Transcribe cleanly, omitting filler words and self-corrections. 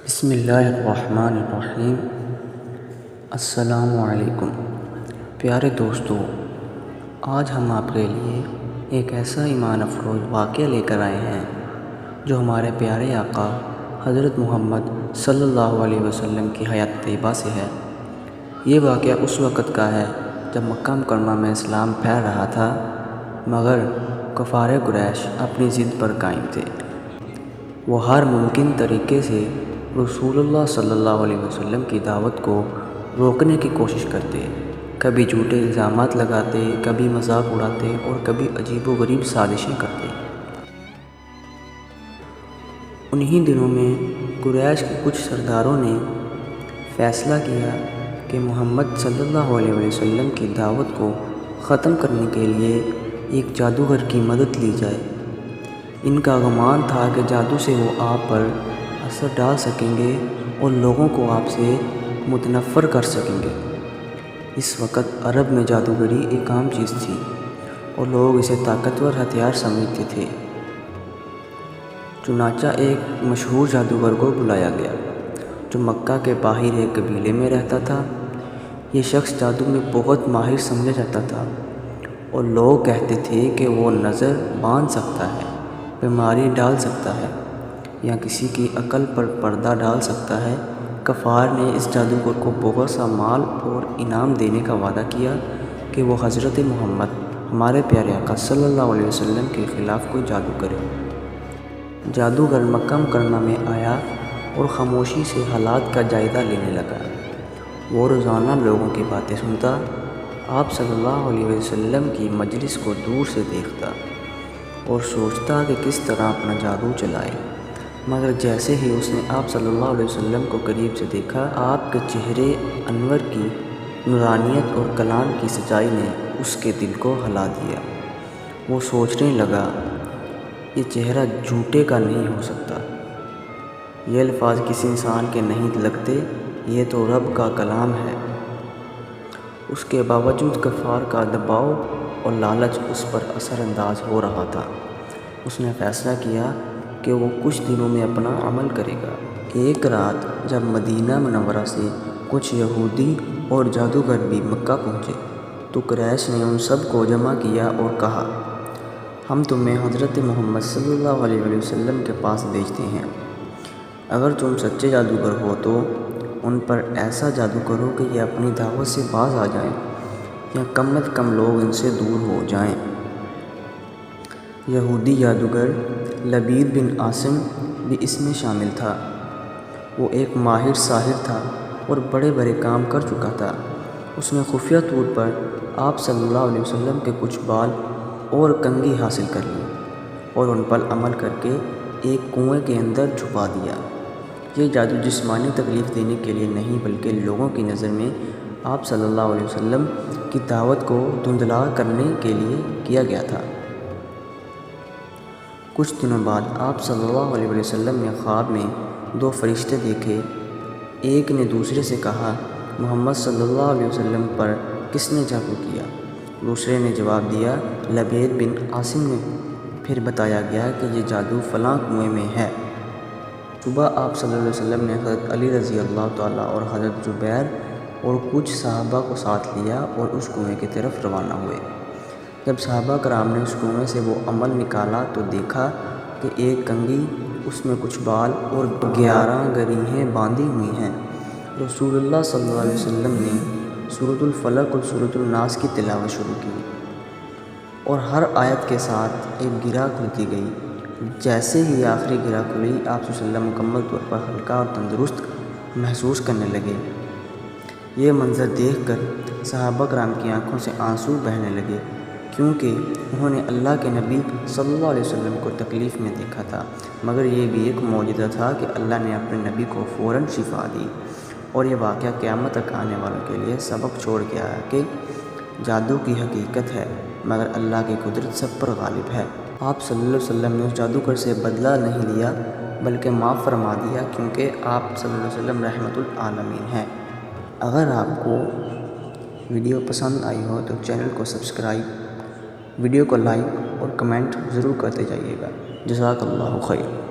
بسم اللہ الرحمن الرحیم۔ السلام علیکم پیارے دوستو، آج ہم آپ کے لیے ایک ایسا ایمان افروز واقعہ لے کر آئے ہیں جو ہمارے پیارے آقا حضرت محمد صلی اللہ علیہ وسلم کی حیات طیبہ سے ہے۔ یہ واقعہ اس وقت کا ہے جب مکہ مکرمہ میں اسلام پھیل رہا تھا، مگر کفار قریش اپنی ضد پر قائم تھے۔ وہ ہر ممکن طریقے سے رسول اللہ صلی اللہ علیہ وسلم کی دعوت کو روکنے کی کوشش کرتے، کبھی جھوٹے الزامات لگاتے، کبھی مذاق اڑاتے اور کبھی عجیب و غریب سازشیں کرتے۔ انہی دنوں میں قریش کے کچھ سرداروں نے فیصلہ کیا کہ محمد صلی اللہ علیہ وسلم کی دعوت کو ختم کرنے کے لیے ایک جادوگر کی مدد لی جائے۔ ان کا گمان تھا کہ جادو سے وہ آپ پر اثر ڈال سکیں گے اور لوگوں کو آپ سے متنفر کر سکیں گے۔ اس وقت عرب میں جادوگری ایک عام چیز تھی اور لوگ اسے طاقتور ہتھیار سمجھتے تھے۔ چنانچہ ایک مشہور جادوگر کو بلایا گیا جو مکہ کے باہر ایک قبیلے میں رہتا تھا۔ یہ شخص جادو میں بہت ماہر سمجھا جاتا تھا اور لوگ کہتے تھے کہ وہ نظر باندھ سکتا ہے، بیماری ڈال سکتا ہے یا کسی کی عقل پر پردہ ڈال سکتا ہے۔ کفار نے اس جادوگر کو بہت سا مال اور انعام دینے کا وعدہ کیا کہ وہ حضرت محمد ہمارے پیارے آقا صلی اللہ علیہ وسلم کے خلاف کوئی جادو کرے۔ جادوگر مکہ مکرمہ میں آیا اور خاموشی سے حالات کا جائزہ لینے لگا۔ وہ روزانہ لوگوں کی باتیں سنتا، آپ صلی اللہ علیہ وسلم کی مجلس کو دور سے دیکھتا اور سوچتا کہ کس طرح اپنا جادو چلائے۔ مگر جیسے ہی اس نے آپ صلی اللہ علیہ وسلم کو قریب سے دیکھا، آپ کے چہرے انور کی نورانیت اور کلام کی سچائی نے اس کے دل کو ہلا دیا۔ وہ سوچنے لگا، یہ چہرہ جھوٹے کا نہیں ہو سکتا، یہ الفاظ کسی انسان کے نہیں لگتے، یہ تو رب کا کلام ہے۔ اس کے باوجود کفار کا دباؤ اور لالچ اس پر اثر انداز ہو رہا تھا۔ اس نے فیصلہ کیا کہ وہ کچھ دنوں میں اپنا عمل کرے گا۔ ایک رات جب مدینہ منورہ سے کچھ یہودی اور جادوگر بھی مکہ پہنچے تو قریش نے ان سب کو جمع کیا اور کہا، ہم تمہیں حضرت محمد صلی اللہ علیہ وسلم کے پاس بھیجتے ہیں۔ اگر تم سچے جادوگر ہو تو ان پر ایسا جادو کرو کہ یہ اپنی دعوت سے باز آ جائیں یا کم از کم لوگ ان سے دور ہو جائیں۔ یہودی جادوگر لبید بن عاصم بھی اس میں شامل تھا۔ وہ ایک ماہر ساحر تھا اور بڑے بڑے کام کر چکا تھا۔ اس نے خفیہ طور پر آپ صلی اللہ علیہ وسلم کے کچھ بال اور کنگھی حاصل کر لی اور ان پر عمل کر کے ایک کنویں کے اندر چھپا دیا۔ یہ جادو جسمانی تکلیف دینے کے لیے نہیں بلکہ لوگوں کی نظر میں آپ صلی اللہ علیہ وسلم کی دعوت کو دھندلا کرنے کے لیے کیا گیا تھا۔ کچھ دنوں بعد آپ صلی اللہ علیہ وسلم نے خواب میں دو فرشتے دیکھے۔ ایک نے دوسرے سے کہا، محمد صلی اللہ علیہ وسلم پر کس نے جادو کیا؟ دوسرے نے جواب دیا، لبید بن عاصم نے۔ پھر بتایا گیا کہ یہ جادو فلاں کنویں میں ہے۔ صبح آپ صلی اللہ علیہ وسلم نے حضرت علی رضی اللہ تعالیٰ اور حضرت زبیر اور کچھ صحابہ کو ساتھ لیا اور اس کنویں کی طرف روانہ ہوئے۔ جب صحابہ کرام نے اس کنویں سے وہ عمل نکالا تو دیکھا کہ ایک کنگھی، اس میں کچھ بال اور 11 گریہیں باندھی ہوئی ہیں۔ رسول اللہ صلی اللہ علیہ وسلم نے سورۃ الفلق اور سورۃ الناس کی تلاوت شروع کی اور ہر آیت کے ساتھ ایک گرہ کھلتی گئی۔ جیسے ہی آخری گرہ کھلی، آپ صلی اللہ علیہ وسلم مکمل طور پر ہلکا اور تندرست محسوس کرنے لگے۔ یہ منظر دیکھ کر صحابہ کرام کی آنکھوں سے آنسو بہنے لگے، کیونکہ انہوں نے اللہ کے نبی صلی اللہ علیہ وسلم کو تکلیف میں دیکھا تھا، مگر یہ بھی ایک معجزہ تھا کہ اللہ نے اپنے نبی کو فوراً شفا دی۔ اور یہ واقعہ قیامت تک آنے والوں کے لیے سبق چھوڑ گیا ہے کہ جادو کی حقیقت ہے، مگر اللہ کی قدرت سب پر غالب ہے۔ آپ صلی اللہ علیہ وسلم نے اس جادوگر سے بدلہ نہیں لیا بلکہ معاف فرما دیا، کیونکہ آپ صلی اللہ علیہ وسلم رحمت العالمین ہیں۔ اگر آپ کو ویڈیو پسند آئی ہو تو چینل کو سبسکرائب، ویڈیو کو لائک اور کمنٹ ضرور کرتے جائیے گا۔ جزاک اللہ خیر۔